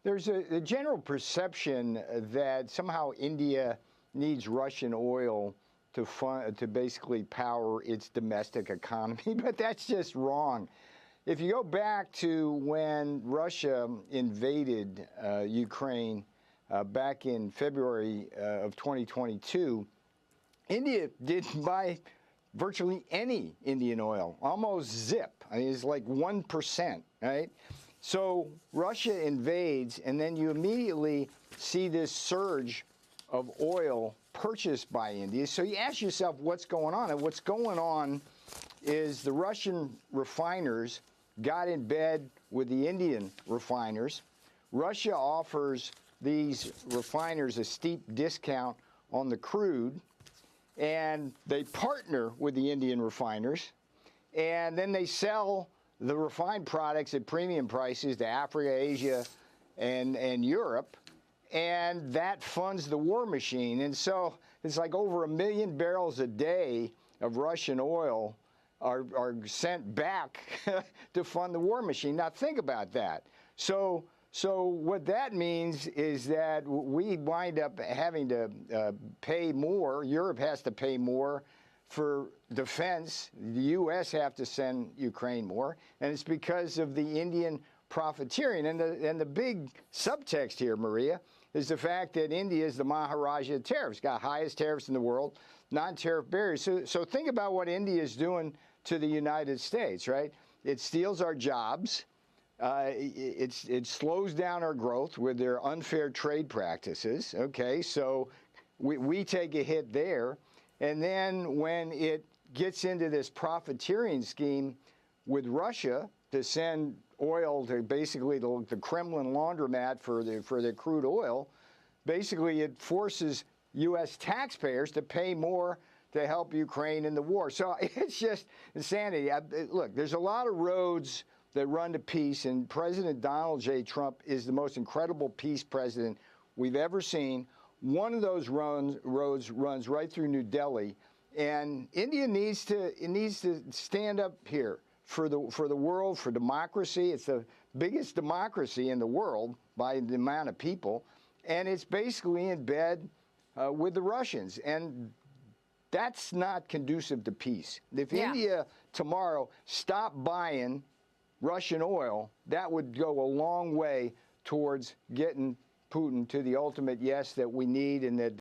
There's a general perception that somehow India needs Russian oil to basically power its domestic economy, but that's just wrong. If you go back to when Russia invaded Ukraine back in February of 2022, India didn't buy virtually any Indian oil, almost zip. I mean, it's like 1%, right? So Russia invades, and then you immediately see this surge of oil purchased by India. So you ask yourself what's going on, and what's going on is the Russian refiners got in bed with the Indian refiners. Russia offers these refiners a steep discount on the crude, and they partner with the Indian refiners, and then they sell the refined products at premium prices to Africa, Asia, and Europe, and that funds the war machine. And so it's like over 1 million barrels a day of Russian oil are sent back to fund the war machine. Now think about that. So what that means is that we wind up having to pay more. Europe has to pay more for defense. The U.S. have to send Ukraine more, and it's because of the Indian profiteering. And the big subtext here, Maria, is the fact that India is the Maharaja of tariffs, got highest tariffs in the world, non-tariff barriers. So think about what India is doing to the United States, right? It steals our jobs. It slows down our growth with their unfair trade practices. Okay, so we take a hit there. And then when it gets into this profiteering scheme with Russia to send oil to basically the Kremlin laundromat for their crude oil, basically it forces U.S. taxpayers to pay more to help Ukraine in the war. So it's just insanity. Look, there's a lot of roads that run to peace, and President Donald J. Trump is the most incredible peace president we've ever seen. One of those roads runs right through New Delhi, and India needs to stand up here for the world, for democracy. It's the biggest democracy in the world by the amount of people, and it's basically in bed with the Russians, and that's not conducive to peace. If India tomorrow stopped buying Russian oil, that would go a long way towards getting Putin to the ultimate yes that we need and that